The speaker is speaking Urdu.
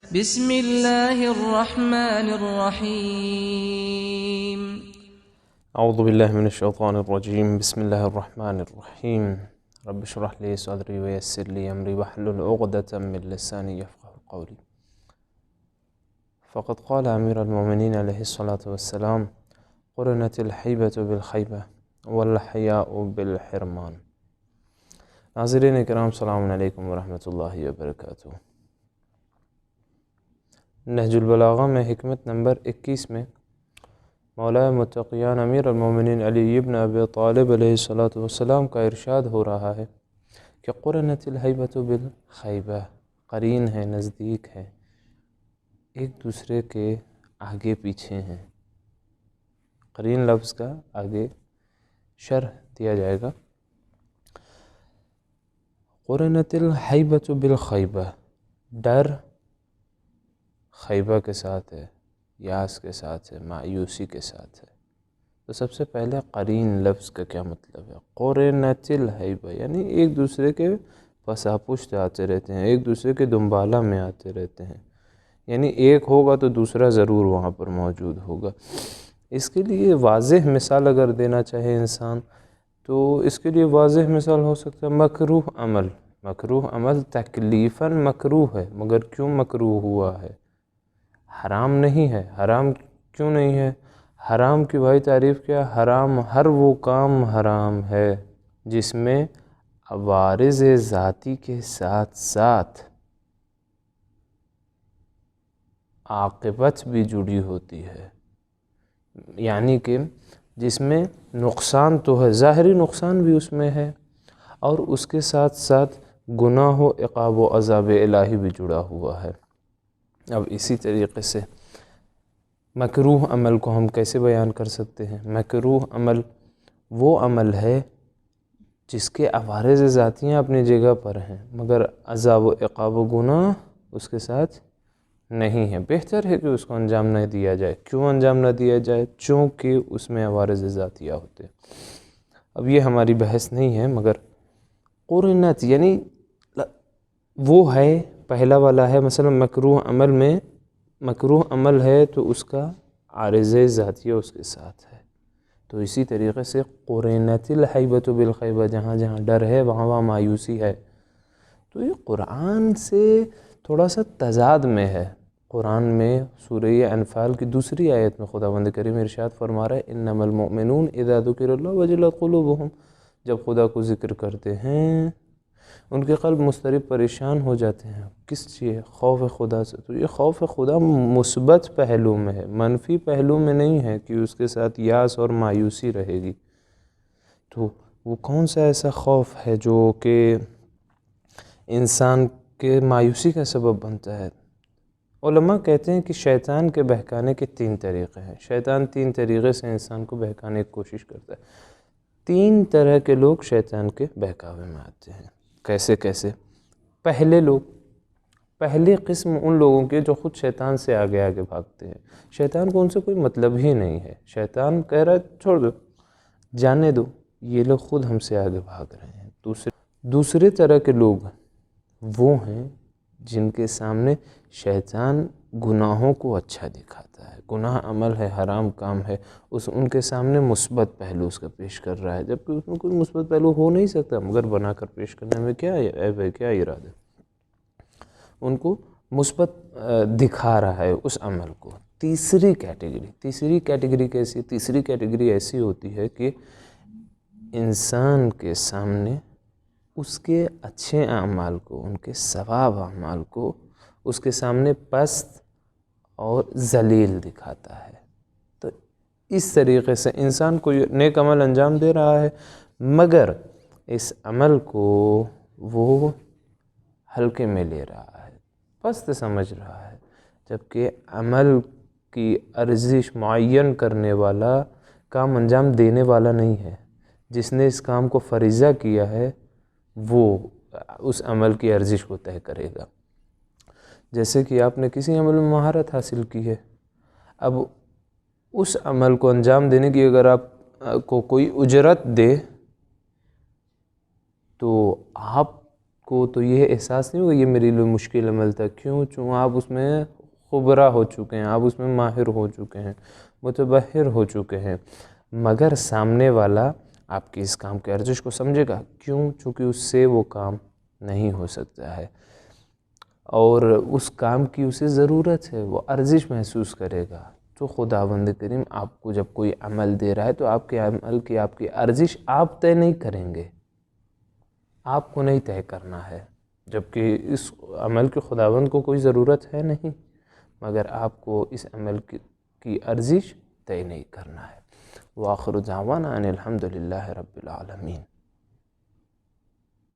بسم الله الرحمن الرحيم. أعوذ بالله من الشيطان الرجيم. بسم الله الرحمن الرحيم. رب اشرح لي صدري ويسر لي أمري واحلل عقدة من لساني يفقهوا قولي. فقد قال أمير المؤمنين عليه الصلاة والسلام: قرنت الحيبة بالخيبة والحياء بالحرمان. ناظرین اکرام، السلام علیکم ورحمۃ اللہ وبرکاتہ۔ نہج البلاغہ میں حکمت نمبر 21 میں مولا متقیان امیر المومنین علی ابن ابی طالب علیہ السلام کا ارشاد ہو رہا ہے کہ قرنت الحیبۃ بالخیبہ، قرین ہے، نزدیک ہے، ایک دوسرے کے آگے پیچھے ہیں۔ قرین لفظ کا آگے شرح دیا جائے گا۔ قرنت الحیبۃ بالخیبہ، ڈر خیبہ کے ساتھ ہے، یاس کے ساتھ ہے، مایوسی کے ساتھ ہے۔ تو سب سے پہلے قرین لفظ کا کیا مطلب ہے؟ قرنت الحیبہ یعنی ایک دوسرے کے پسا پشت آتے رہتے ہیں، ایک دوسرے کے دنبالہ میں آتے رہتے ہیں، یعنی ایک ہوگا تو دوسرا ضرور وہاں پر موجود ہوگا۔ اس کے لیے واضح مثال اگر دینا چاہے انسان تو اس کے لیے واضح مثال ہو سکتا ہے مکروہ عمل۔ مکروہ عمل تکلیفاً مکروہ ہے، مگر کیوں مکروہ ہوا ہے؟ حرام نہیں ہے۔ حرام کیوں نہیں ہے؟ حرام کی بھائی تعریف کیا؟ حرام ہر وہ کام حرام ہے جس میں عوارض ذاتی کے ساتھ ساتھ عاقبت بھی جڑی ہوتی ہے، یعنی کہ جس میں نقصان تو ہے، ظاہری نقصان بھی اس میں ہے، اور اس کے ساتھ ساتھ گناہ و عقاب و عذاب الہی بھی جڑا ہوا ہے۔ اب اسی طریقے سے مکروہ عمل کو ہم کیسے بیان کر سکتے ہیں؟ مکروہ عمل وہ عمل ہے جس کے عوارض ذاتیاں اپنی جگہ پر ہیں، مگر عذاب و عقاب و گناہ اس کے ساتھ نہیں ہے۔ بہتر ہے کہ اس کو انجام نہ دیا جائے۔ کیوں انجام نہ دیا جائے؟ چونکہ اس میں عوارض ذاتیہ ہوتے ہیں۔ اب یہ ہماری بحث نہیں ہے، مگر قرنت یعنی وہ ہے، پہلا والا ہے مثلا مکروہ عمل میں، مکروہ عمل ہے تو اس کا عارض ذاتیہ اس کے ساتھ ہے۔ تو اسی طریقے سے قرنت الحیبۃ بالخیبہ، جہاں جہاں ڈر ہے وہاں وہاں مایوسی ہے۔ تو یہ قرآن سے تھوڑا سا تضاد میں ہے۔ قرآن میں سورہ انفال کی دوسری آیت میں خداوند کریم ارشاد فرما رہا ہے: انما المؤمنون اذا ذکر اللہ وجلت قلوبهم، جب خدا کو ذکر کرتے ہیں ان کے قلب مضطرب پریشان ہو جاتے ہیں۔ کس چیز؟ خوف خدا سے۔ تو یہ خوف خدا مثبت پہلو میں ہے، منفی پہلو میں نہیں ہے کہ اس کے ساتھ یاس اور مایوسی رہے گی۔ تو وہ کون سا ایسا خوف ہے جو کہ انسان کے مایوسی کا سبب بنتا ہے؟ علماء کہتے ہیں کہ شیطان کے بہکانے کے 3 طریقے ہیں۔ شیطان 3 طریقے سے انسان کو بہکانے کی کوشش کرتا ہے۔ 3 طرح کے لوگ شیطان کے بہکاوے میں آتے ہیں۔ کیسے کیسے؟ پہلی قسم ان لوگوں کے جو خود شیطان سے آگے آگے بھاگتے ہیں۔ شیطان کو ان سے کوئی مطلب ہی نہیں ہے۔ شیطان کہہ رہا ہے چھوڑ دو، جانے دو، یہ لوگ خود ہم سے آگے بھاگ رہے ہیں۔ دوسرے طرح کے لوگ وہ ہیں جن کے سامنے شیطان گناہوں کو اچھا دکھاتا ہے۔ گناہ عمل ہے، حرام کام ہے، ان کے سامنے مثبت پہلو اس کا پیش کر رہا ہے، جبکہ اس میں کوئی مثبت پہلو ہو نہیں سکتا، مگر بنا کر پیش کرنے میں کیا عیب ہے، کیا ارادہ؟ ان کو مثبت دکھا رہا ہے اس عمل کو۔ تیسری کیٹیگری ایسی ہوتی ہے کہ انسان کے سامنے اس کے اچھے اعمال کو، ان کے ثواب اعمال کو اس کے سامنے پست اور ذلیل دکھاتا ہے۔ تو اس طریقے سے انسان کو نیک عمل انجام دے رہا ہے، مگر اس عمل کو وہ ہلکے میں لے رہا ہے، پست سمجھ رہا ہے، جبکہ عمل کی ارزش معین کرنے والا، کام انجام دینے والا نہیں ہے۔ جس نے اس کام کو فریضہ کیا ہے وہ اس عمل کی ارزش کو طے کرے گا۔ جیسے کہ آپ نے کسی عمل میں مہارت حاصل کی ہے، اب اس عمل کو انجام دینے کی اگر آپ کو کوئی اجرت دے تو آپ کو تو یہ احساس نہیں ہوگا یہ میرے لیے مشکل عمل تھا، کیوں؟ چوں آپ اس میں خبرہ ہو چکے ہیں، آپ اس میں ماہر ہو چکے ہیں، متبحر ہو چکے ہیں، مگر سامنے والا آپ کی اس کام کے ارزش کو سمجھے گا، کیوں؟ چونکہ اس سے وہ کام نہیں ہو سکتا ہے اور اس کام کی اسے ضرورت ہے، وہ ارزش محسوس کرے گا۔ تو خداوند کریم آپ کو جب کوئی عمل دے رہا ہے تو آپ کے عمل کی آپ کی ارزش آپ طے نہیں کریں گے، آپ کو نہیں طے کرنا ہے، جبکہ اس عمل کے خداوند کو کوئی ضرورت ہے نہیں، مگر آپ کو اس عمل کی ارزش طے نہیں کرنا ہے۔ وآخر دعوانا ان الحمد للہ رب العالمین۔